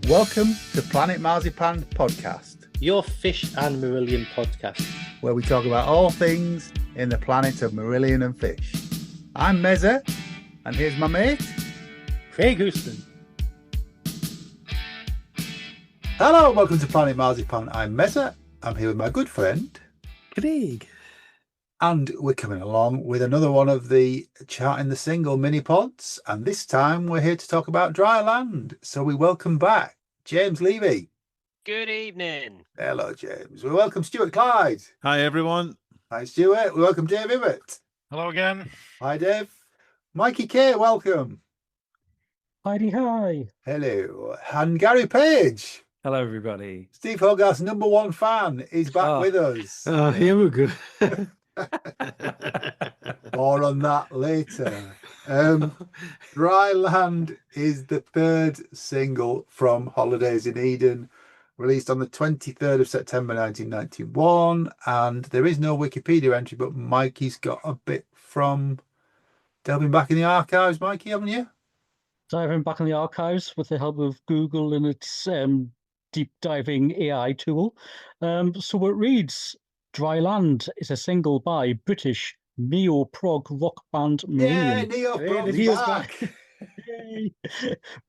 Welcome to Planet Marzipan Podcast, your fish and Marillion podcast, where we talk about all things in the planet of Marillion and fish. I'm Mezza, and here's my mate, Craig Houston. Hello, welcome to Planet Marzipan. I'm Mezza. I'm here with my good friend, Craig. And we're coming along with another one of the Charting the Single mini pods. And this time we're here to talk about dry land. So we welcome back James Levey. Good evening. Hello, James. We welcome Stuart Clyde. Hi, everyone. Hi, Stuart. We welcome Dave Ibbott. Hello again. Hi, Dave. Mikey Kay, welcome. Hi. Hello. And Gary Page. Hello, everybody. Steve Hogarth's #1 fan is back with us. Oh, here we go. More on that later. Dry Land is the third single from Holidays in Eden, released on the 23rd of September 1991. And there is no Wikipedia entry, but Mikey's got a bit from delving back in the archives. Mikey, haven't you? Diving back in the archives with the help of Google and its deep diving AI tool. So it reads, Dry Land is a single by British neo-prog rock band Yeah, Marillion. neo-prog back.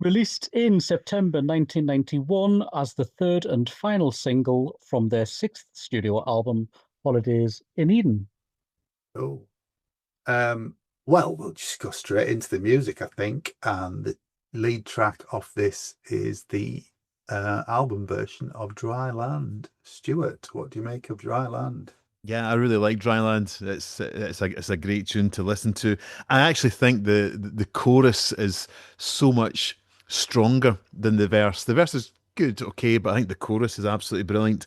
Released in September 1991 as the third and final single from their sixth studio album, Holidays in Eden. Oh. Well, we'll just go straight into the music, I think. And the lead track of this is the album version of Dry Land. Stuart, what do you make of Dry Land? Yeah, I really like Dry Land. It's a great tune to listen to. I actually think the chorus is so much stronger than the verse. The verse is good, okay, but I think the chorus is absolutely brilliant.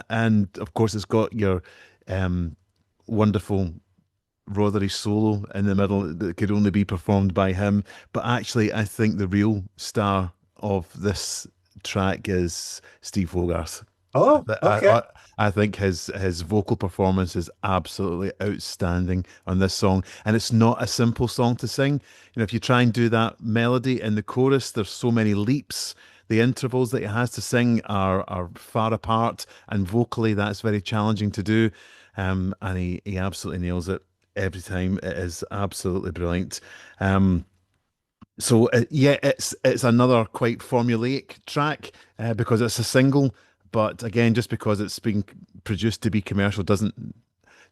And of course, it's got your wonderful Rothery solo in the middle that could only be performed by him. But actually, I think the real star of this track is Steve Hogarth. Oh, okay. I think his vocal performance is absolutely outstanding on this song, and it's not a simple song to sing. You know, if you try and do that melody in the chorus, there's so many leaps. The intervals that he has to sing are far apart, and vocally that's very challenging to do. And he absolutely nails it every time. It is absolutely brilliant. So it's another quite formulaic track because it's a single, but again, just because it's being produced to be commercial doesn't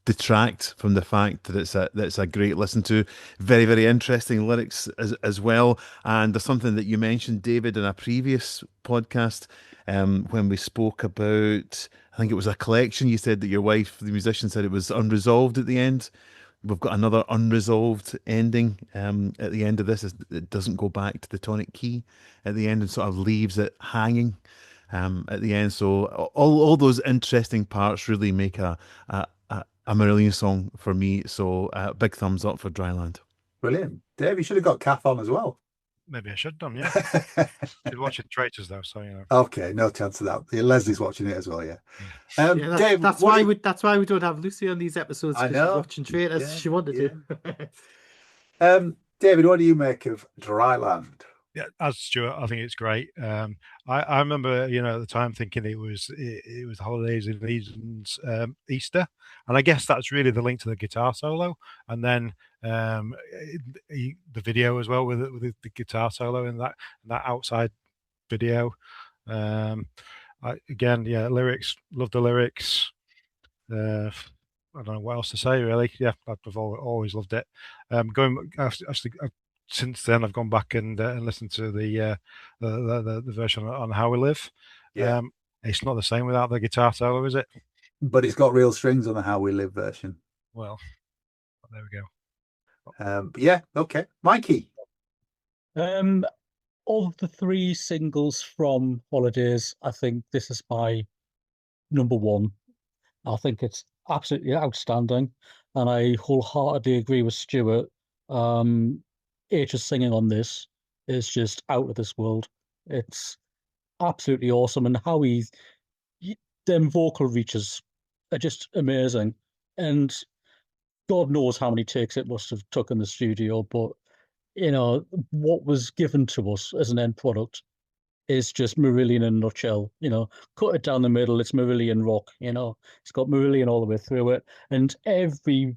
detract from the fact that it's a great listen to. Very, very interesting lyrics as well. And there's something that you mentioned, David, in a previous podcast when we spoke about, I think it was a collection. You said that your wife, the musician, said it was unresolved at the end. We've got another unresolved ending at the end of this. It doesn't go back to the tonic key at the end and sort of leaves it hanging at the end. So all those interesting parts really make a Marillion song for me. So big thumbs up for Dry Land. Brilliant. Dave, you should have got Kath on as well. Maybe I should have done, yeah. She's watching Traitors though, so you know. Okay, no chance of that. Leslie's watching it as well, yeah. Dave, that's why we don't have Lucy on these episodes. I know. She's watching Traitors. She wanted to. David, what do you make of Dry Land? Yeah, as Stuart, I think it's great. I remember, you know, at the time thinking it was Holidays in Eden's Easter, and I guess that's really the link to the guitar solo, and then the video as well with the guitar solo in that outside video. Lyrics, love the lyrics. I don't know what else to say really. Yeah, I've always loved it. Since then, I've gone back and listened to the version on How We Live. Yeah. It's not the same without the guitar solo, is it? But it's got real strings on the How We Live version. Well, there we go. Yeah, okay. Mikey? Of the three singles from Holidays, I think this is my #1. I think it's absolutely outstanding, and I wholeheartedly agree with Stuart. H's singing on this is just out of this world. It's absolutely awesome, and how them vocal reaches are just amazing. And God knows how many takes it must have took in the studio, but you know what was given to us as an end product is just Marillion in a nutshell. Cut it down the middle, it's Marillion rock. It's got Marillion all the way through it, and every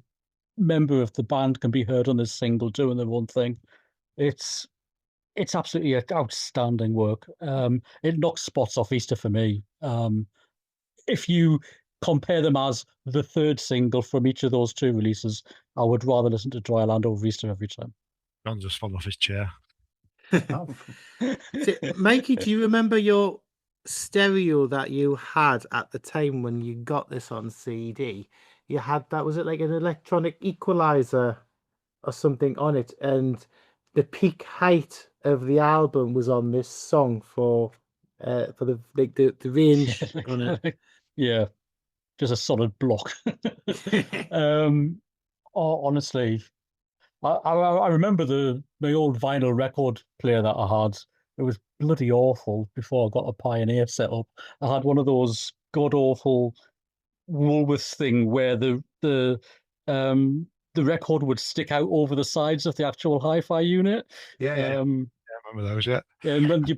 member of the band can be heard on this single doing their own thing. It's absolutely outstanding work. It knocks spots off Easter for me. If you compare them as the third single from each of those two releases, I would rather listen to Dryland over Easter every time. John just fell off his chair. Mikey, do you remember your stereo that you had at the time when you got this on CD? You had that, was it like an electronic equalizer or something on it? And the peak height of the album was on this song for the range on it. Yeah, just a solid block. Honestly, I remember my old vinyl record player that I had. It was bloody awful before I got a Pioneer set up. I had one of those god awful Woolworths thing where the record would stick out over the sides of the actual hi-fi unit. Yeah. I remember those, yeah. And when you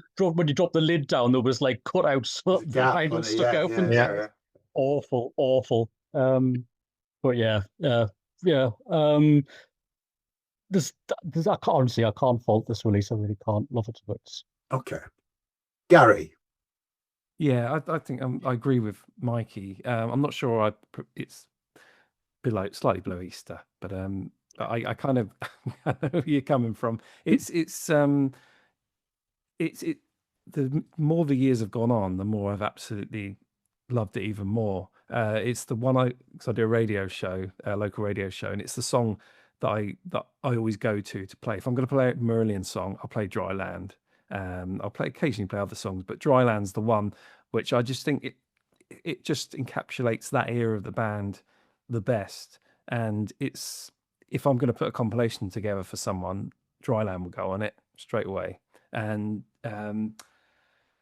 drop the lid down, there was like cutouts so the vinyl stuck out. Yeah. Awful. But yeah. I can't fault this release. I really can't. Love it. Okay, Gary. Yeah, I think I agree with Mikey. I'm not sure it's slightly below Easter, but I kind of I know where you're coming from. The more the years have gone on, the more I've absolutely loved it even more. It's the one because I do a radio show, a local radio show, and it's the song that I always go to play. If I'm going to play a Marillion song, I'll play Dryland. I'll occasionally play other songs, but Dryland's the one which I just think it just encapsulates that era of the band the best. And it's, if I'm going to put a compilation together for someone, Dryland will go on it straight away. And and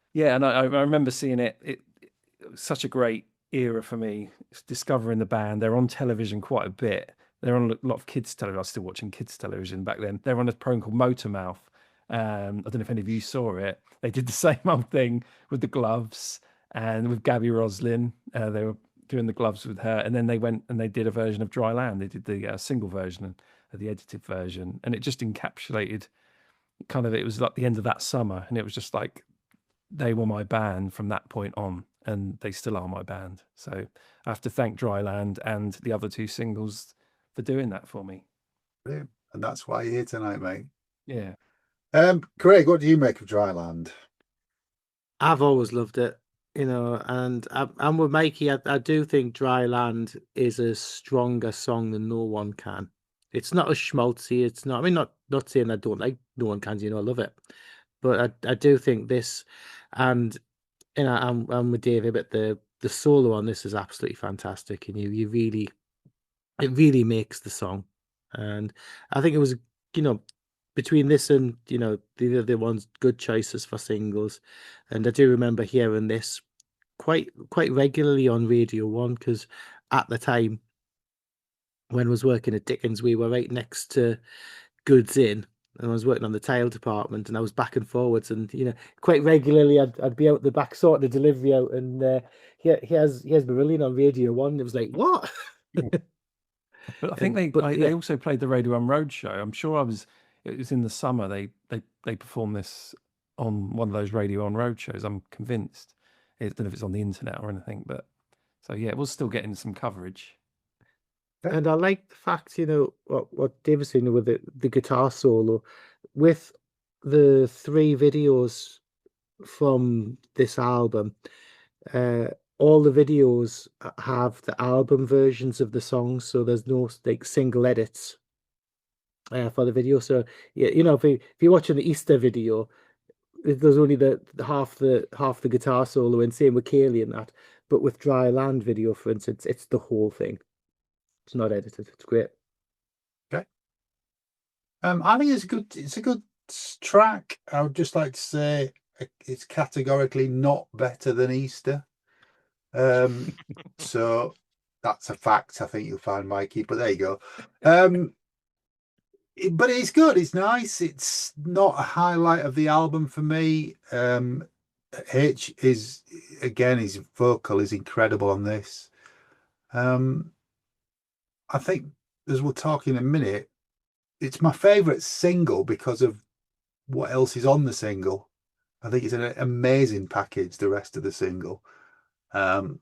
I remember seeing it. It was such a great era for me, discovering the band. They're on television quite a bit. They're on a lot of kids' television. I was still watching kids' television back then. They're on a program called Motormouth. I don't know if any of you saw it. They did the same old thing with the gloves and with Gabby Roslin. They were doing the gloves with her, and then they went and they did a version of Dryland. They did the single version and the edited version, and it just encapsulated kind of, it was like the end of that summer, and it was just like they were my band from that point on, and they still are my band. So I have to thank Dryland and the other two singles for doing that for me. Brilliant. And that's why you're here tonight, mate. Yeah. Craig, what do you make of Dryland? I've always loved it, and I'm with Mikey. I do think Dryland is a stronger song than No One Can. It's not a schmaltzy. It's not. I mean, not saying I don't like No One Can. I love it, but I do think this, and I'm with David. But the solo on this is absolutely fantastic, and it really makes the song. And I think it was, between this and the other ones, good choices for singles. And I do remember hearing this quite regularly on Radio 1, because at the time when I was working at Dickens, we were right next to Goods Inn, and I was working on the tile department, and I was back and forwards, and quite regularly I'd be out the back sorting the delivery out, and here's Marillion on Radio 1. It was like, what? But I think they also played the Radio 1 Roadshow. I'm sure it was in the summer. They performed this on one of those Radio 1 Roadshows. I'm convinced. I don't know if it's on the internet or anything, but so yeah, it was still getting some coverage. And I like the fact, what Dave was saying with the guitar solo, with the 3 videos from this album. All the videos have the album versions of the songs, so there's no single edits for the video. So if you're watching the Easter video, there's only the half the guitar solo, and same with Kaylee and that. But with Dryland video, for instance, it's the whole thing. It's not edited. It's great. Okay. I think it's a good track. I would just like to say it's categorically not better than Easter. So that's a fact. I think you'll find, Mikey, but there you go. But it's good. It's nice. It's not a highlight of the album for me. H is, again, his vocal is incredible on this. I think, as we'll talk in a minute, it's my favourite single because of what else is on the single. I think it's an amazing package, the rest of the single. And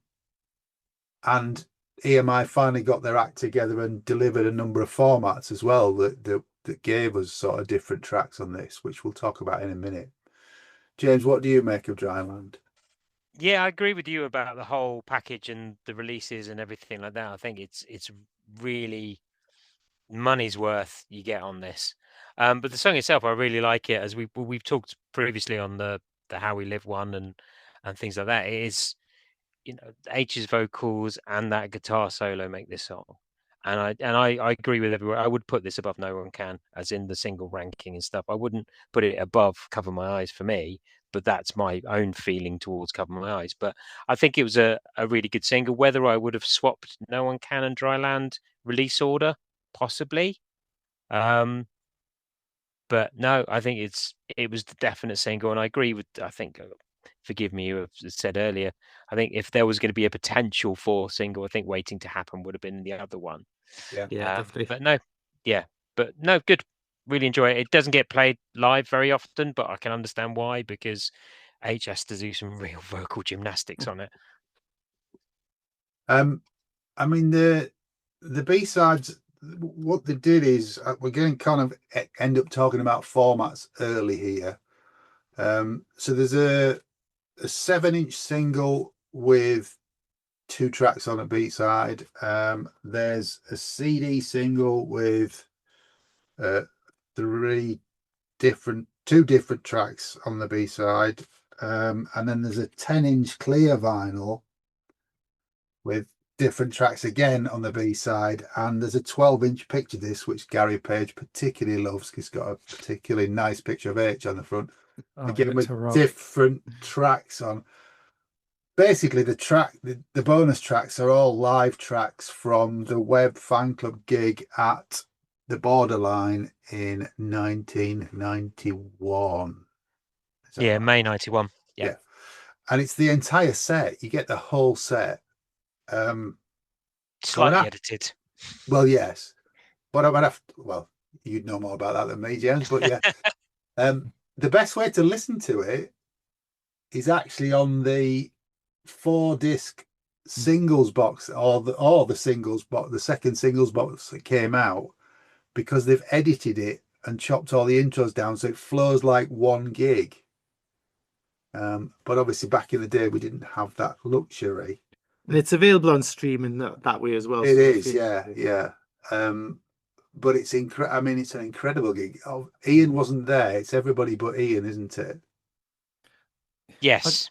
EMI finally got their act together and delivered a number of formats as well that gave us sort of different tracks on this, which we'll talk about in a minute. James, what do you make of Dryland? Yeah, I agree with you about the whole package and the releases and everything like that. I think it's really money's worth you get on this. But the song itself, I really like it. As we've talked previously on the How We Live one and things like that. It is, H's vocals and that guitar solo make this song. And I agree with everyone. I would put this above No One Can, as in the single ranking and stuff. I wouldn't put it above Cover My Eyes for me, but that's my own feeling towards Cover My Eyes. But I think it was a really good single. Whether I would have swapped No One Can and Dryland release order, possibly. But no, I think it was the definite single, and I agree with. I think, forgive me, you said earlier. I think if there was going to be a potential for single, I think Waiting to Happen would have been the other one. Yeah, definitely. But no, good. Really enjoy it. It doesn't get played live very often, but I can understand why, because H has to do some real vocal gymnastics on it. I mean the B-sides. What they did is we're going to kind of end up talking about formats early here. So there's a 7-inch single with 2 tracks on a B-side. There's a CD single with 2 different tracks on the B-side. And then there's a 10-inch clear vinyl with different tracks again on the B-side, and there's a 12-inch picture disc which Gary Page particularly loves. He's got a particularly nice picture of H on the front, again with different tracks on. Basically, the bonus tracks are all live tracks from the Webb fan club gig at the Borderline in 1991. Yeah, right? May 91. Yeah, and it's the entire set. You get the whole set. Slightly edited. Well, yes, but I would have. Well, you'd know more about that than me, James. But yeah, the best way to listen to it is actually on the 4-disc singles box, or the singles box, the second singles box that came out, because they've edited it and chopped all the intros down so it flows like one gig. But obviously, back in the day, we didn't have that luxury. And it's available on streaming that way as well. It is, yeah. But it's I mean, it's an incredible gig. Oh, Ian wasn't there. It's everybody but Ian, isn't it? Yes.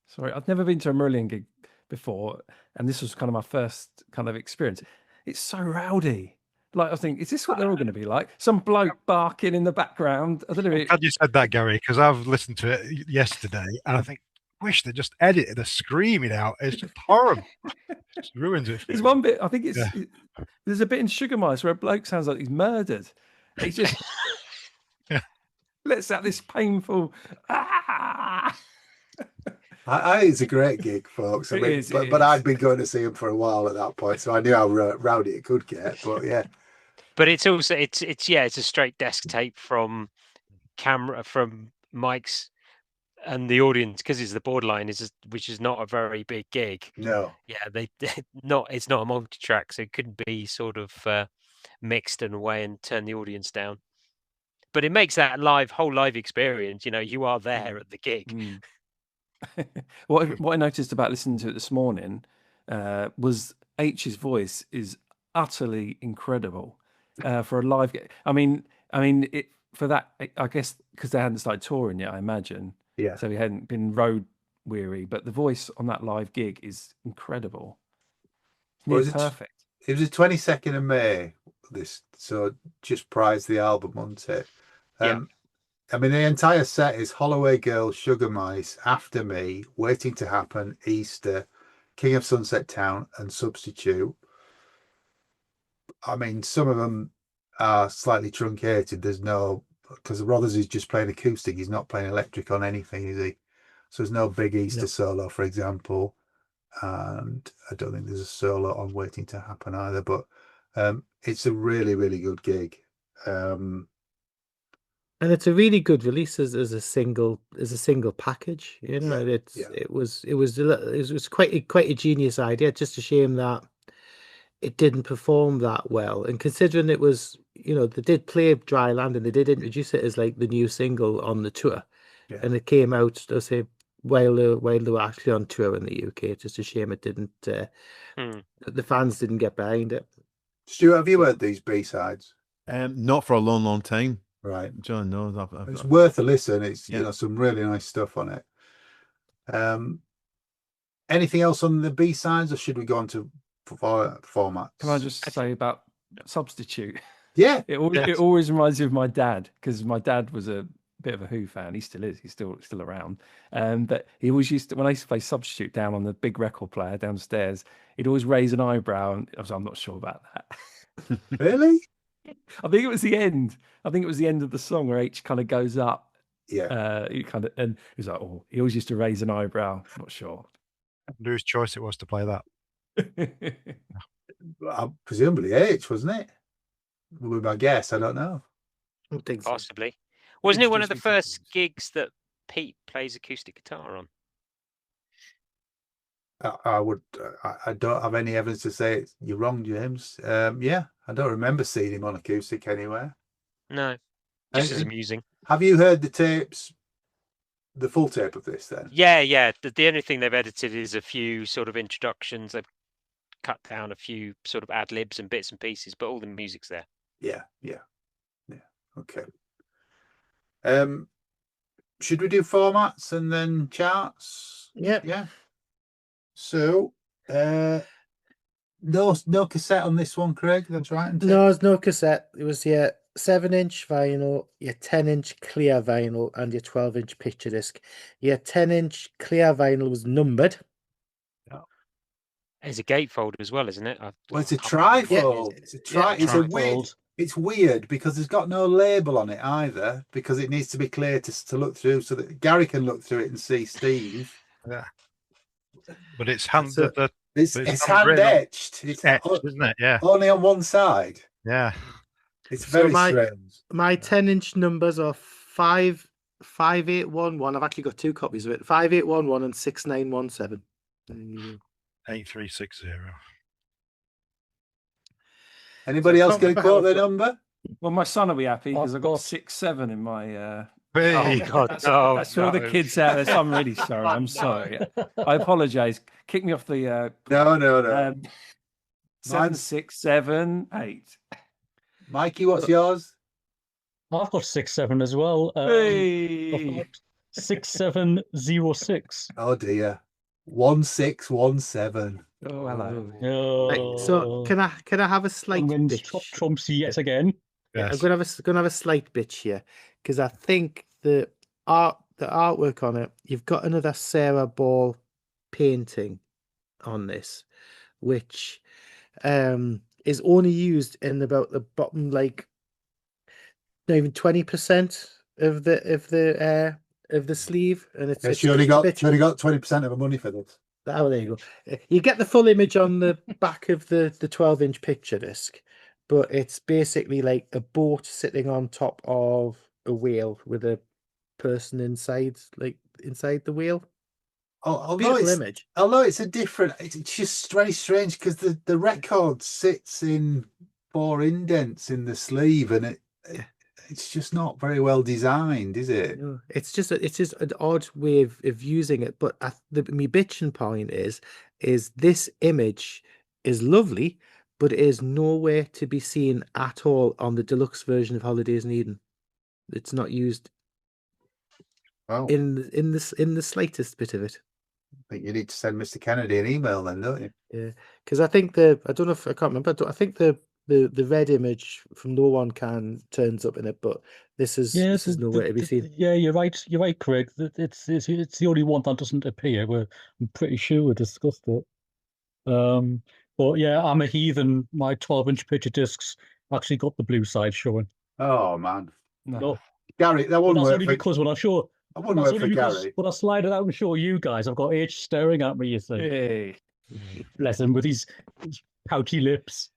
Sorry, I've never been to a Marillion gig before, and this was kind of my first kind of experience. It's so rowdy. Like, I think, is this what they're all going to be like? Some bloke barking in the background. I don't know. Glad you said that, Gary, because I've listened to it yesterday, and I think, wish they just edited the screaming out. It's just horrible. It just ruins it. There's one bit, I think there's a bit in Sugar Mice where a bloke sounds like he's murdered. He just lets out this painful I think it's a great gig, folks. I mean, but I'd been going to see him for a while at that point, so I knew how rowdy it could get. But yeah, but it's also it's a straight desk tape from Mike's and the audience, because it's the Borderline, which is not a very big gig. No. Yeah, it's not a multi-track, so it couldn't be sort of mixed in a way and turn the audience down. But it makes that whole live experience. You are there at the gig. What I noticed about listening to it this morning was H's voice is utterly incredible for a live gig. I mean, for that, I guess because they hadn't started touring yet, I imagine. Yeah. So he hadn't been road weary, but the voice on that live gig is incredible. It's perfect. It was the 22nd of May, so just prior to the album, wasn't it? Yeah. I mean, the entire set is Holloway Girls, Sugar Mice, After Me, Waiting to Happen, Easter, King of Sunset Town, and Substitute. I mean, some of them are slightly truncated. There's no because Rothers is just playing acoustic. He's not playing electric on anything, is he? So there's no big Easter solo, for example. And I don't think there's a solo on Waiting to Happen either. But it's a really, really good gig. And it's a really good release as a single package. You know, it was quite a genius idea. Just a shame that it didn't perform that well. And considering it was, you know, they did play Dry Land and they did introduce it as like the new single on the tour, and it came out, I say, while they were actually on tour in the UK. It's just a shame it didn't. The fans didn't get behind it. Stuart, have you heard these B-sides? Not for a long, long time. Right, John knows. It's worth a listen. It's you know, some really nice stuff on it. Anything else on the B-sides, or should we go on to formats? Can I just say about Substitute? Yeah, it always reminds me of my dad, because my dad was a bit of a Who fan. He still is. He's still around. But he always used to, when I used to play Substitute down on the big record player downstairs, he'd always raise an eyebrow, and I'm not sure about that. Really? I think it was the end. I think it was the end of the song where H kind of goes up. Yeah. He kind of, and he was like, oh, he always used to raise an eyebrow. Not sure. Whose choice it was to play that? Presumably H, wasn't it? Would be my guess. I don't know. I don't think so. Possibly. Wasn't it one of the first gigs that Pete plays acoustic guitar on? I don't have any evidence to say you're wrong, James. Yeah, I don't remember seeing him on acoustic anywhere. No, just as amusing. Have you heard the tapes, the full tape of this then? Yeah. The only thing they've edited is a few sort of introductions. They've cut down a few sort of ad libs and bits and pieces, but all the music's there. Yeah. Okay. Should we do formats and then charts? Yep. Yeah. So, no cassette on this one, Craig. That's right. No, there's no cassette. It was your 7-inch vinyl, your 10-inch clear vinyl, and your 12-inch picture disc. Your 10-inch clear vinyl was numbered. There's a gatefold as well, isn't it? Well, it's a trifold. Yeah. It's a trifold. It's weird because it's got no label on it either, because it needs to be clear to look through, so that Gary can look through it and see Steve. Yeah. But it's hand it's hand etched. It's etched, isn't it? Yeah. Only on one side. Yeah. It's very strange. My 10-inch numbers are 5811. I've actually got two copies of it. 5811 and 6917. 8360. Anybody else going to quote their number? Well, my son will be happy because I've got 6-7 in my. Oh God! That's all the kids out there. So I'm really sorry. I'm sorry. I apologise. Kick me off the. No. 7, 6, 7, 8. Mikey, what's yours? I've got 6-7 as well. Hey. 6706. Oh dear. 1617. Oh, hello. Right, so can I have a slight bitch? Trumps yet again. Yes. I'm gonna have a slight bitch here, because I think the artwork on it, you've got another Sarah Ball painting on this, which is only used in about the bottom, like not even 20% of the sleeve, and it's She only got 20% of her money for this. Oh, there you go. You get the full image on the back of the 12-inch picture disc, but it's basically like a boat sitting on top of a whale with a person inside the whale. Although it's a different, it's just very strange because the record sits in 4 indents in the sleeve, and it's just not very well designed, is it? No, it's just an odd way of using it. But my bitching point is this image is lovely, but it is nowhere to be seen at all on the deluxe version of Holidays in Eden. It's not used in the slightest bit of it. I think you need to send Mr. Kennedy an email then, don't you? Yeah, because I think I can't remember. I think the red image from No One Can turns up in it, but this is nowhere to be seen. Yeah, you're right, Craig. It's the only one that doesn't appear. I'm pretty sure we discussed it. But yeah, I'm a heathen. My 12-inch picture discs actually got the blue side showing. Oh man, No. Gary, that But wouldn't that's work only for. because when I show, I wouldn't that's work for only because Gary. when I slide it out and show you guys, I've got H staring at me. You see, Hey. bless him with his pouty lips.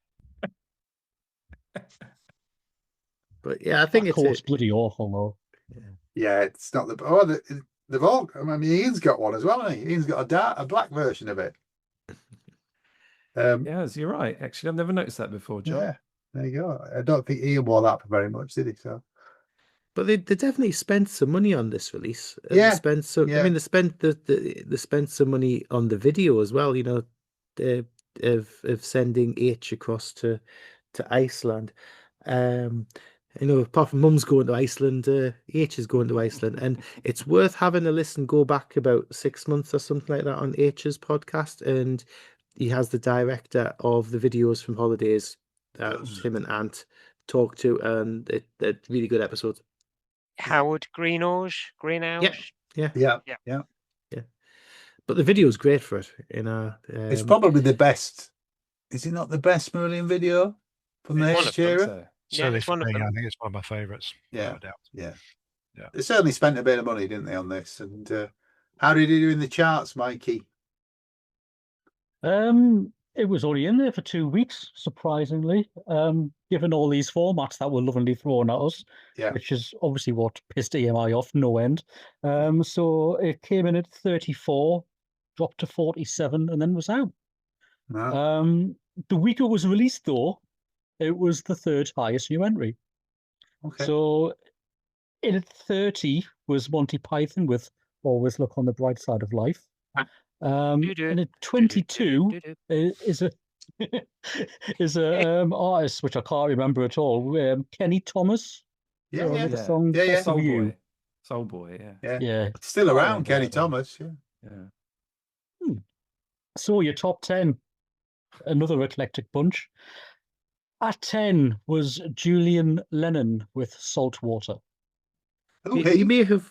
But yeah, I think That it's court's bloody awful though. Yeah, it's not the. Oh, they've all. I mean, Ian's got one as well, hasn't he? Ian's got a black version of it. Yes, you're right. Actually, I've never noticed that before, John. Yeah, there you go. I don't think Ian wore that for very much, did he? So. But they definitely spent some money on this release. Yeah, They spent some. yeah. I mean, they spent some money on the video as well. You know, of sending H across to Iceland. You know, apart from Mum's going to Iceland, H is going to Iceland, and it's worth having a listen. Go back about 6 months or something like that on H's podcast, and he has the director of the videos from Holidays that him and Ant talk to, and they're really good episodes. Howard Greenauge. Yeah. But the video is great for it. You know, It's probably the best. Is it not the best Marillion video from the One of H them, era? Certainly it's for one of me, them. I think it's one of my favourites. Yeah. No doubt. Yeah. Yeah. They certainly spent a bit of money, didn't they, on this? And how did he do in the charts, Mikey? It was only in there for 2 weeks, surprisingly. Given all these formats that were lovingly thrown at us, Yeah. which is obviously what pissed EMI off no end. So it came in at 34, dropped to 47, and then was out. No. The week it was released, though, it was the third highest new entry. Okay. So in at 30 was Monty Python with Always Look on the Bright Side of Life. And at 22 is a artist which I can't remember at all. Kenny Thomas. Yeah, with yeah. the song Yeah, yeah. Best of You. Soul Boy, yeah. Yeah. Yeah. Still Oh, around, yeah, Kenny definitely. Thomas. Yeah. Yeah. So your top 10, another eclectic bunch. At 10 was Julian Lennon with Saltwater. We may have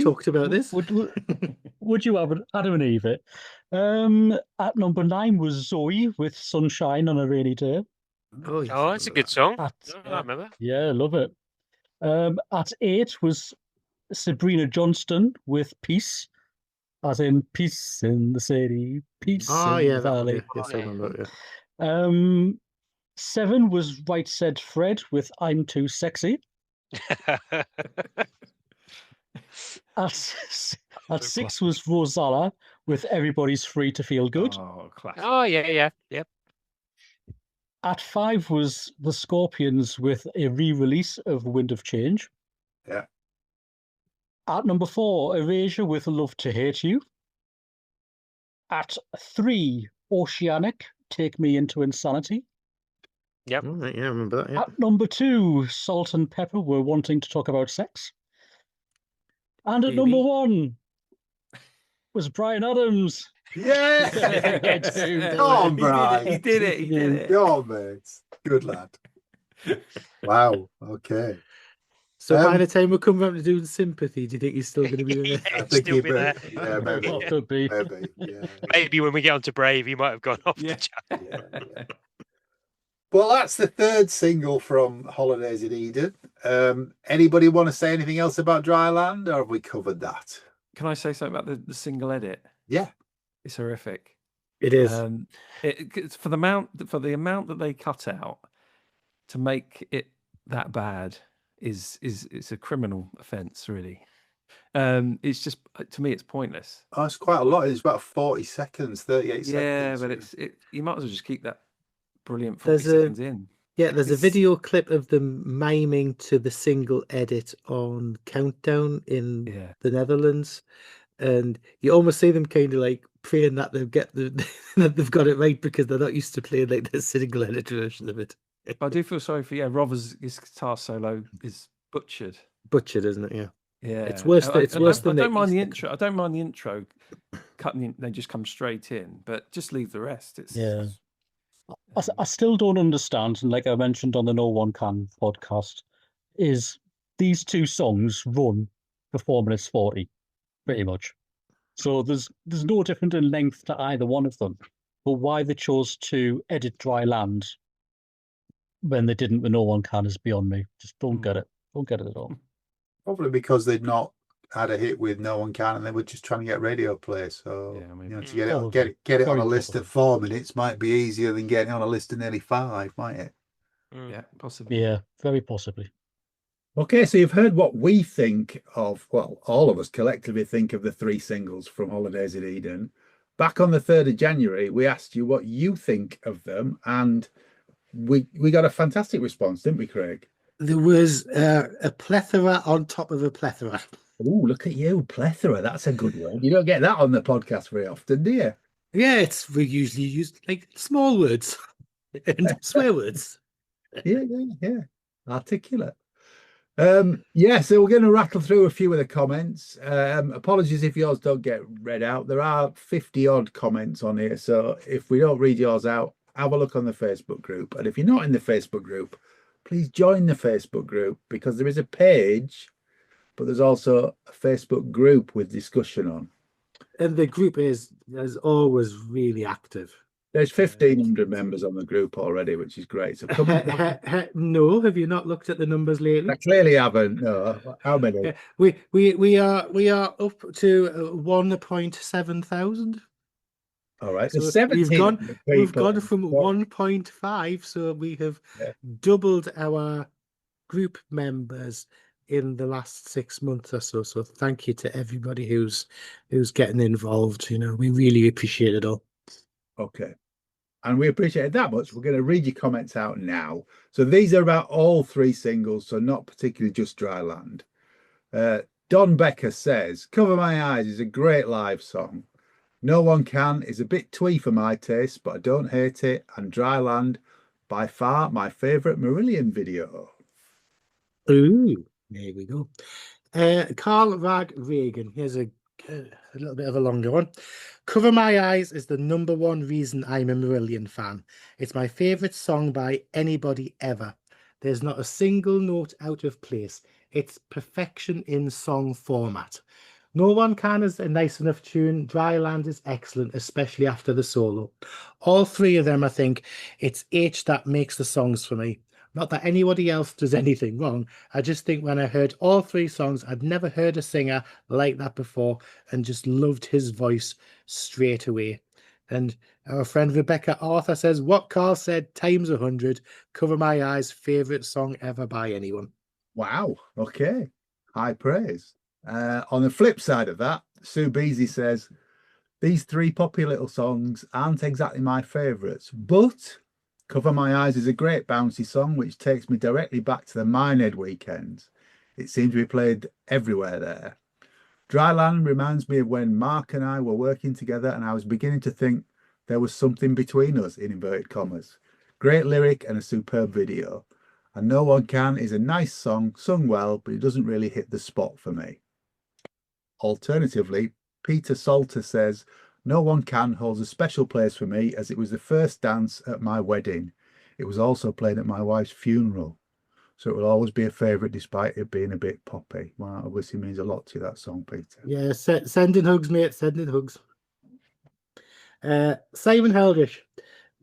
talked about this. Would you have Adam and Eve it? At number 9 was Zoe with Sunshine on a Rainy Day. Oh, yes, Oh, that's a good song. At, I remember. yeah, love it. At 8 was Sabrina Johnston with Peace, as in Peace in the City, Peace Oh, in yeah, the that one, Valley. yeah. Yes, I remember. Yeah. 7 was Right Said Fred with I'm Too Sexy. At 6 was Rosala with Everybody's Free to Feel Good. Oh, classic. Oh, yeah. Yep. At 5 was The Scorpions with a re-release of Wind of Change. Yeah. At number 4, Erasure with Love to Hate You. At 3, Oceanic, Take Me Into Insanity. Yep. Oh, right, yeah, I remember that. Yeah. At number 2, Salt and Pepper were Wanting to Talk About Sex. And at number 1 was Bryan Adams. Yeah. Go on, Brian. He did it. Go on, mate. Good lad. Wow. Okay. So by the time we come around to doing Sympathy, do you think he's still going to be there? I think Still he be there. Yeah, maybe. Well, could be. Maybe. Yeah. Maybe when we get on to Brave, he might have gone off Yeah. the chart. Yeah. Well, that's the third single from Holidays in Eden. Anybody want to say anything else about Dryland, or have we covered that? Can I say something about the single edit? Yeah. It's horrific. It is. It's for the amount that they cut out to make it that bad is it's a criminal offence, really. It's just, to me, it's pointless. Oh, it's quite a lot. It's about 40 seconds, 38 seconds. Yeah, but you might as well just keep that brilliant 40 seconds in. Yeah, there's a video clip of them miming to the single edit on Countdown in the Netherlands, and you almost see them kind of like praying that they've that they've got it right, because they're not used to playing like the single edit version of it. But I do feel sorry for Rover's his guitar solo is butchered. Butchered, isn't it? Yeah. Yeah, It's worse. It's worse than I don't mind the intro. I don't mind the intro cutting in. They just come straight in, but just leave the rest. It's Yeah. I still don't understand, and like I mentioned on the No One Can podcast, is these two songs run for 4 minutes 40, pretty much. So there's no different in length to either one of them. But why they chose to edit Dry Land when they didn't with No One Can is beyond me. Just don't get it. Don't get it at all. Probably because they'd not had a hit with No One Can, and they were just trying to get radio play. So Yeah, I mean, you know, to Probably. get it on Very a list probably. of 4 minutes might be easier than getting on a list of nearly 5, might it? yeah, possibly. Yeah, very possibly. Okay, so you've heard what we think of, well, all of us collectively think of the 3 singles from Holidays in Eden. Back on the 3rd of January, we asked you what you think of them, and we got a fantastic response, didn't we, Craig? There was a plethora on top of a plethora. Oh, look at you, plethora. That's a good word. You don't get that on the podcast very often, do you? Yeah, we usually use like small words and swear words. Yeah. Articulate. Yeah, so we're going to rattle through a few of the comments. Apologies if yours don't get read out. There are 50 odd comments on here, so if we don't read yours out, have a look on the Facebook group. And if you're not in the Facebook group, please join the Facebook group, because there is a page, but there's also a Facebook group with discussion on. And the group is always really active. There's 1,500 members on the group already, which is great. So come on. No, have you not looked at the numbers lately? I clearly haven't. No, how many? We are up to 1.7 thousand. All right, So so we've gone people. from 1.5, so we have doubled our group members in the last 6 months or so. So thank you to everybody who's getting involved. You know, we really appreciate it all. Okay. And we appreciate it that much. We're going to read your comments out now. So these are about all 3 singles, so not particularly just Dry Land. Don Becker says, Cover My Eyes is a great live song. No One Can is a bit twee for my taste, but I don't hate it. And Dry Land, by far my favourite Marillion video. Ooh, there we go. Carl Rag Reagan. Here's a little bit of a longer one. Cover My Eyes is the #1 reason I'm a Marillion fan. It's my favourite song by anybody ever. There's not a single note out of place. It's perfection in song format. No One Can is a nice enough tune. Dry Land is excellent, especially after the solo. All 3 of them, I think, it's H that makes the songs for me. Not that anybody else does anything wrong. I just think when I heard all 3 songs, I'd never heard a singer like that before, and just loved his voice straight away. And our friend Rebecca Arthur says, what Carl said times 100, Cover My Eyes, favourite song ever by anyone. Wow. Okay. High praise. On the flip side of that, Sue Beasy says, these 3 poppy little songs aren't exactly my favourites, but Cover My Eyes is a great bouncy song which takes me directly back to the Minehead weekends. It seems to be played everywhere there. Dry Land reminds me of when Mark and I were working together, and I was beginning to think there was something between us, in inverted commas. Great lyric and a superb video. And No One Can is a nice song, sung well, but it doesn't really hit the spot for me. Alternatively, Peter Salter says, No One Can holds a special place for me as it was the first dance at my wedding. It was also played at my wife's funeral. So it will always be a favourite despite it being a bit poppy. Well, that obviously means a lot to you, that song, Peter. Yeah, sending hugs, mate, sending hugs. Simon Heldrish,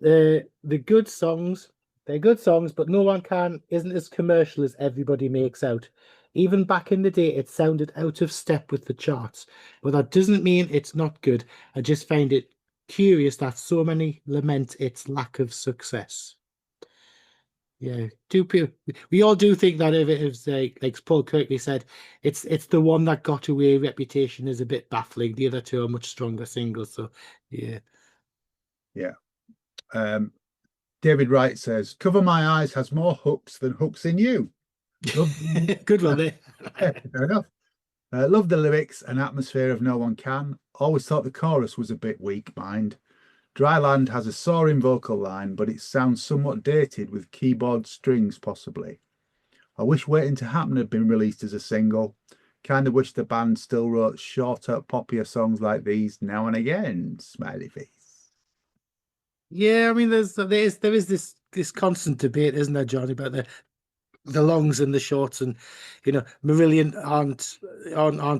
the good songs, they're good songs, but No One Can isn't as commercial as everybody makes out. Even back in the day, it sounded out of step with the charts, but that doesn't mean it's not good. I just find it curious that so many lament its lack of success. Yeah, we all do think that if it was like Paul Kirkley said, it's the one that got away. Reputation is a bit baffling. The other 2 are much stronger singles. So yeah. David Wright says, Cover My Eyes has more hooks than Hooks in You. Good one there. Fair enough. Love the lyrics and atmosphere of No One Can. Always thought the chorus was a bit weak, mind. Dry Land has a soaring vocal line, but it sounds somewhat dated with keyboard strings, possibly. I wish Waiting to Happen had been released as a single. Kind of wish the band still wrote shorter, poppier songs like these now and again. Smiley face. Yeah, I mean, there is this constant debate, isn't there, Johnny, about the longs and the shorts, and Marillion aren't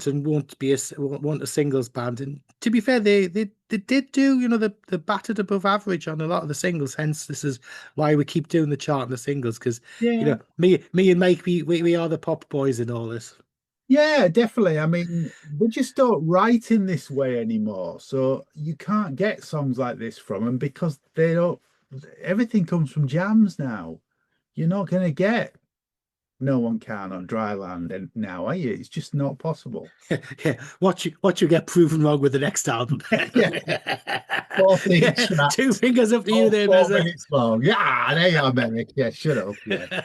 and won't a singles band. And to be fair, they did do the battered above average on a lot of the singles. Hence, this is why we keep doing the chart and the singles, because me and Mike, we are the pop boys in all this. Yeah, definitely. I mean, we just don't write in this way anymore. So you can't get songs like this from them because they don't, everything comes from jams now. You're not going to get No One Can on dry land and now, are you? It's just not possible. Yeah, what you get proven wrong with the next album. Yeah. 14 Yeah, tracks, 2 fingers up to you all there, 4 Mezza. minutes long. Yeah, there you are, Merrick. Yeah, shut up. Yeah.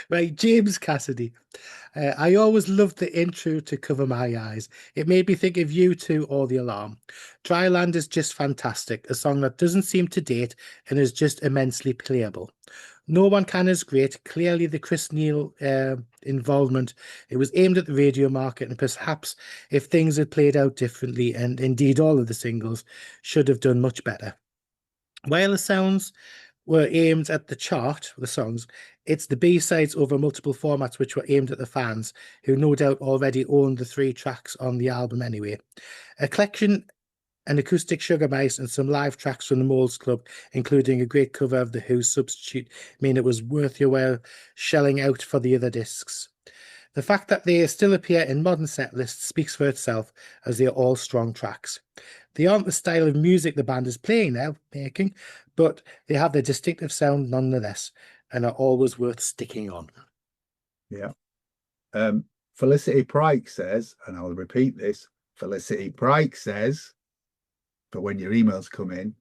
Right, James Cassidy. I always loved the intro to Cover My Eyes. It made me think of U2 or The Alarm. Dryland is just fantastic, a song that doesn't seem to date and is just immensely playable. No One Can is great. Clearly, the Chris Neil involvement, it was aimed at the radio market, and perhaps if things had played out differently, and indeed all of the singles, should have done much better. While the sounds were aimed at the chart, the songs, it's the B-sides over multiple formats which were aimed at the fans, who no doubt already owned the 3 tracks on the album anyway. A collection, an acoustic Sugar Mice, and some live tracks from the Moles Club, including a great cover of The Who's Substitute, mean it was worth your while shelling out for the other discs. The fact that they still appear in modern set lists speaks for itself, as they are all strong tracks. They aren't the style of music the band is making, but they have their distinctive sound nonetheless, and are always worth sticking on. Yeah. Felicity Pryke says, and I'll repeat this, Felicity Pryke says, for when your emails come in,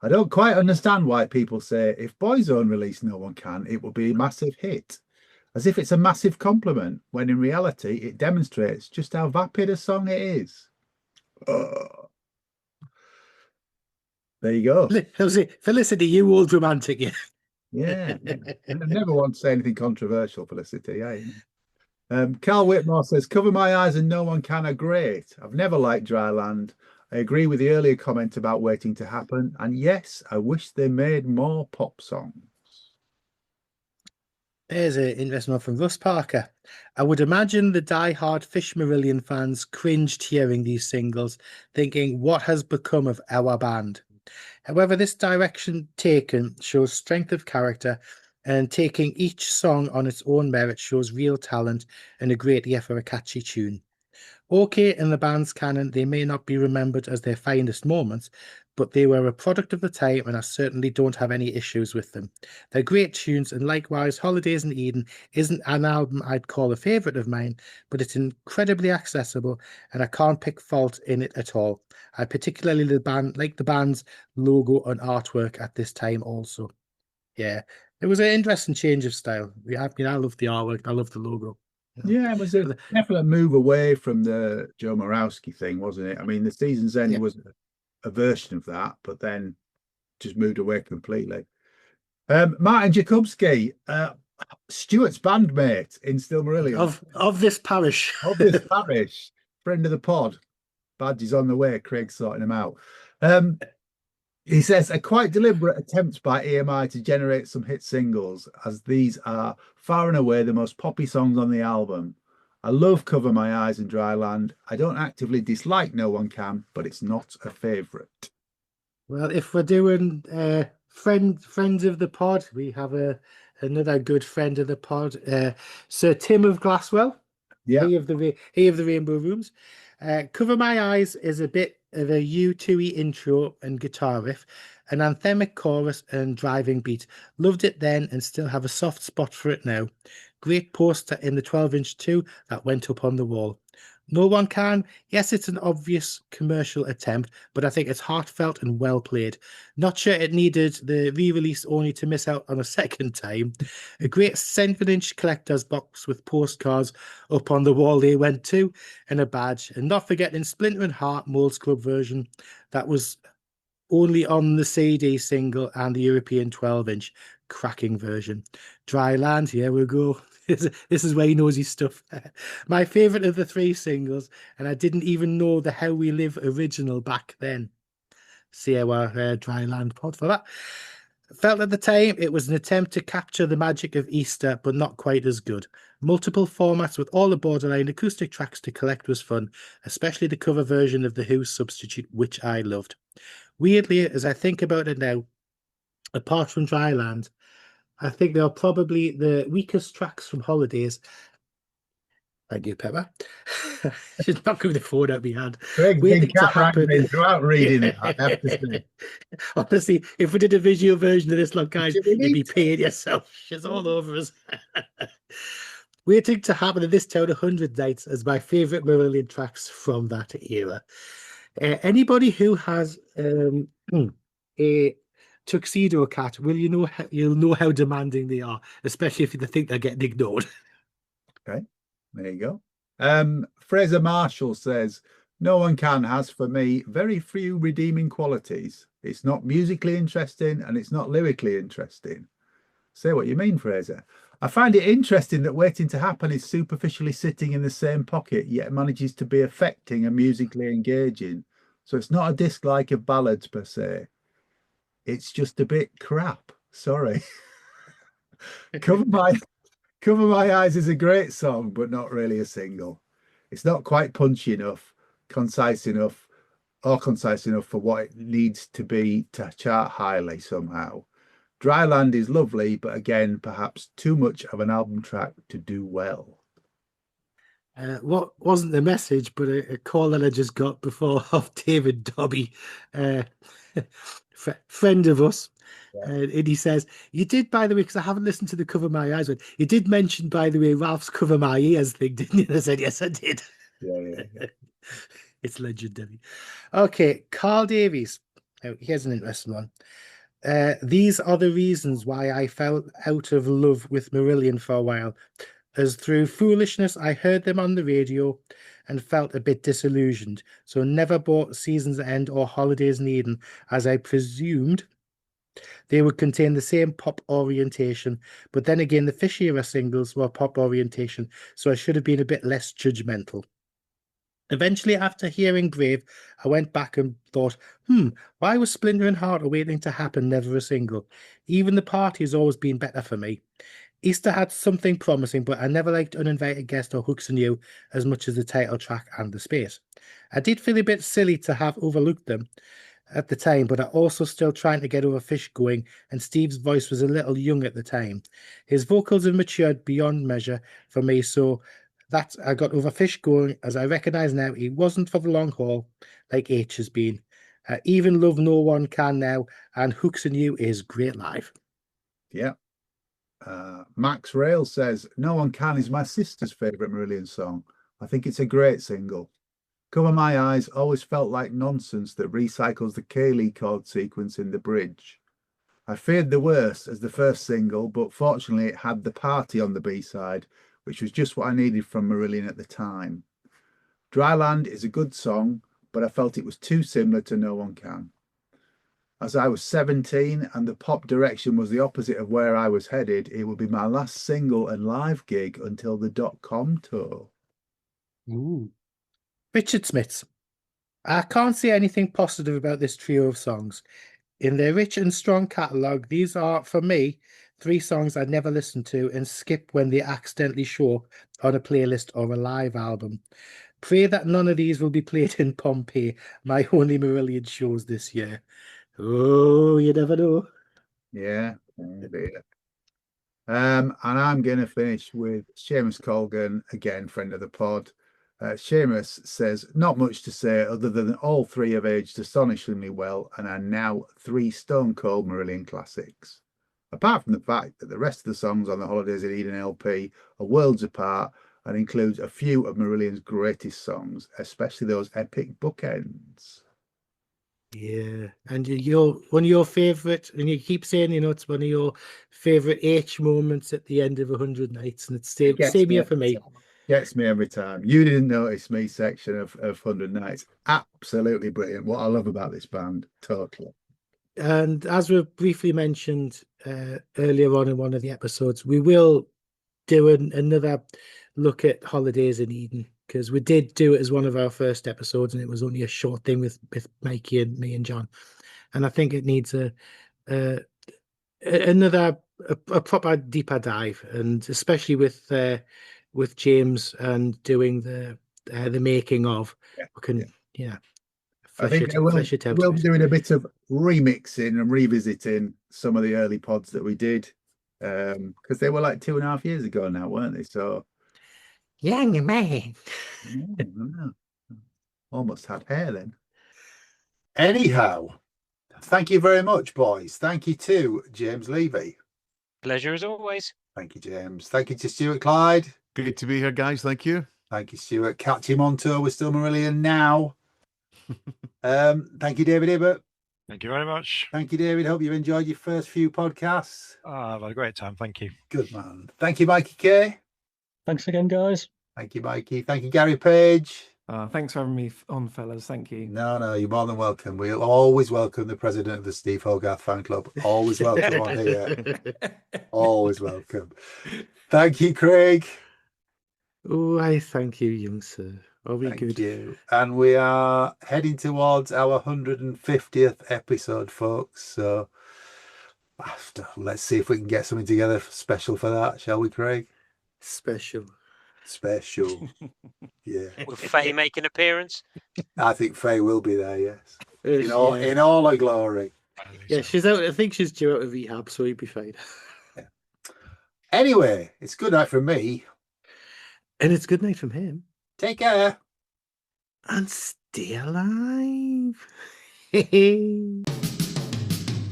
I don't quite understand why people say if Boyzone released No One Can, it will be a massive hit. As if it's a massive compliment, when in reality, it demonstrates just how vapid a song it is. There you go. Felicity, you old romantic. Yeah. I never want to say anything controversial, Felicity. Carl Whitmore says, Cover My Eyes and No One Can are great. I've never liked Dryland. I agree with the earlier comment about waiting to happen. And yes, I wish they made more pop songs. There's an interesting one from Russ Parker. I would imagine the die-hard Fish Marillion fans cringed hearing these singles, thinking, what has become of our band? However, this direction taken shows strength of character, and taking each song on its own merit shows real talent and a great ear for a catchy tune. Okay, in the band's canon, they may not be remembered as their finest moments, but they were a product of the time, and I certainly don't have any issues with them. They're great tunes, and likewise, Holidays in Eden isn't an album I'd call a favourite of mine, but it's incredibly accessible, and I can't pick fault in it at all. I particularly like the band's logo and artwork at this time also. Yeah, it was an interesting change of style. I love the artwork, I love the logo. Yeah, it was a definite move away from the Joe Morawski thing, wasn't it? I mean, the Season's End was a version of that, but then just moved away completely. Martin Jakubski, Stuart's bandmate in Still Marillion. Of this parish. Of this parish. Friend of the pod. Badge is on the way. Craig's sorting him out. He says, a quite deliberate attempt by EMI to generate some hit singles, as these are far and away the most poppy songs on the album. I love Cover My Eyes and Dryland. I don't actively dislike No One Can, but it's not a favourite. Well, if we're doing friends of the pod, we have another good friend of the pod, Sir Tim of Glasswell. Yeah. He of the Rainbow Rooms. Cover My Eyes is a bit of a U2-y intro and guitar riff, an anthemic chorus and driving beat. Loved it then and still have a soft spot for it now. Great poster in the 12-inch too that went up on the wall. No One Can. Yes, it's an obvious commercial attempt, but I think it's heartfelt and well played. Not sure it needed the re-release only to miss out on a second time. A great 7-inch collector's box with postcards up on the wall they went to, and a badge. And not forgetting Splinter and Heart Moles Club version that was only on the CD single and the European 12-inch. Cracking version. Dryland, here we go. This is where he knows his stuff. My favourite of the 3 singles, and I didn't even know the How We Live original back then. See our Dryland pod for that. Felt at the time it was an attempt to capture the magic of Easter, but not quite as good. Multiple formats with all the borderline acoustic tracks to collect was fun, especially the cover version of The Who's Substitute, which I loved. Weirdly, as I think about it now, apart from Dryland, I think they are probably the weakest tracks from Holidays. Thank you, Pepper. She's not giving the phone out my hand. Craig's been Waiting to happen. cat-wrangling throughout reading it, I have to say. Honestly, if we did a visual version of this, look, guys, Do we you'd be need to? paying yourself. She's all over us. Waiting to Happen in This Town 100 Nights as my favourite Marillion tracks from that era. Anybody who has a tuxedo cat, you'll know how demanding they are, especially if they think they're getting ignored. Okay, there you go. Fraser Marshall says, No One Can has, for me, very few redeeming qualities. It's not musically interesting and it's not lyrically interesting. Say what you mean, Fraser. I find it interesting that Waiting to Happen is superficially sitting in the same pocket, yet manages to be affecting and musically engaging. So it's not a dislike of ballads per se. It's just a bit crap. Sorry. Cover My Eyes is a great song, but not really a single. It's not quite punchy enough, concise enough for what it needs to be to chart highly somehow. Dryland is lovely, but again, perhaps too much of an album track to do well. What wasn't the message, but a call that I just got before of David Dobby, friend of us. Yeah. And he says, you did, by the way, because I haven't listened to the Cover My Eyes one, you did mention, by the way, Ralph's Cover My Ears thing, didn't you? And I said, yes, I did. Yeah. It's legendary. Okay, Carl Davies. Oh, here's an interesting one. These are the reasons why I fell out of love with Marillion for a while, as through foolishness I heard them on the radio and felt a bit disillusioned, so never bought Season's End or Holidays in Eden, as I presumed they would contain the same pop orientation, but then again the Fish era singles were pop orientation, so I should have been a bit less judgmental. Eventually, after hearing Brave, I went back and thought, why was Splinter and Heart or Waiting to Happen never a single? Even The Party has always been better for me. Easter had something promising, but I never liked Uninvited Guest or Hooks and You as much as the title track and The Space. I did feel a bit silly to have overlooked them at the time, but I also still trying to get over Fish going, and Steve's voice was a little young at the time. His vocals have matured beyond measure for me, so that I got over Fish going, as I recognise now he wasn't for the long haul like H has been. Even love No One Can now, and Hooks and You is great live. Yeah. Max Rail says, No One Can is my sister's favourite Marillion song. I think it's a great single. Cover My Eyes always felt like nonsense that recycles the Kaylee chord sequence in the bridge. I feared the worst as the first single, but fortunately it had The Party on the B-side, which was just what I needed from Marillion at the time. Dryland is a good song, but I felt it was too similar to No One Can. As I was 17 and the pop direction was the opposite of where I was headed, it would be my last single and live gig until the .com tour. Ooh. Richard Smiths. I can't say anything positive about this trio of songs. In their rich and strong catalogue, these are, for me, 3 songs I'd never listen to and skip when they accidentally show up on a playlist or a live album. Pray that none of these will be played in Pompeii, my only Marillion shows this year. Oh, you never know. Yeah. And I'm going to finish with Seamus Colgan, again, friend of the pod. Seamus says, not much to say other than all 3 have aged astonishingly well and are now 3 stone cold Marillion classics. Apart from the fact that the rest of the songs on the Holidays in Eden LP are worlds apart and includes a few of Marillion's greatest songs, especially those epic bookends. Yeah, and one of your favourite, and you keep saying, it's one of your favourite H moments at the end of 100 Nights, and it's same here for me. Gets me every time. You didn't notice me section of 100 Nights. Absolutely brilliant. What I love about this band, totally. And as we briefly mentioned earlier on in one of the episodes, we will do another look at Holidays in Eden, because we did do it as one of our first episodes, and it was only a short thing with Mikey and me and John. And I think it needs another proper deeper dive, and especially with James and doing the making of. We can, I think we'll be doing a bit of remixing and revisiting some of the early pods that we did, because they were like 2.5 years ago now, weren't they? So Young man. Almost had hair then. Anyhow, thank you very much, boys. Thank you to James Levey. Pleasure as always. Thank you, James. Thank you to Stuart Clyde. Great to be here, guys. Thank you. Thank you, Stuart. Catch him on tour with Silmarillion now. Thank you, David Ibbott. Thank you very much. Thank you, David. Hope you've enjoyed your first few podcasts. I've had a great time. Thank you. Good man. Thank you, Mikey Kay. Thanks again, guys. Thank you, Mikey. Thank you, Gary Page. Thanks for having me on, fellas. Thank you. No, you're more than welcome. We always welcome the president of the Steve Hogarth fan club. Always welcome on here. Always welcome. Thank you, Craig. Oh, I thank you, young sir. Very good. You. And we are heading towards our 150th episode, folks. So let's see if we can get something together special for that, shall we, Craig? Special. Yeah. Will Faye make an appearance? I think Faye will be there, yes. In Yeah. all her glory. Yeah, she's out. I think she's due out of rehab, so he'd be fine. Yeah. Anyway, it's good night from me. And it's good night from him. Take care. And stay alive.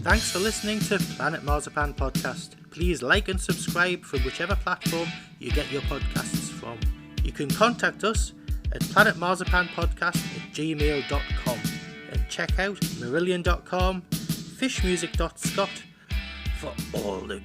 Thanks for listening to Planet Marzipan Podcast. Please like and subscribe from whichever platform you get your podcasts from. You can contact us at planetmarzipanpodcast@gmail.com and check out marillion.com, fishmusic.scot for all the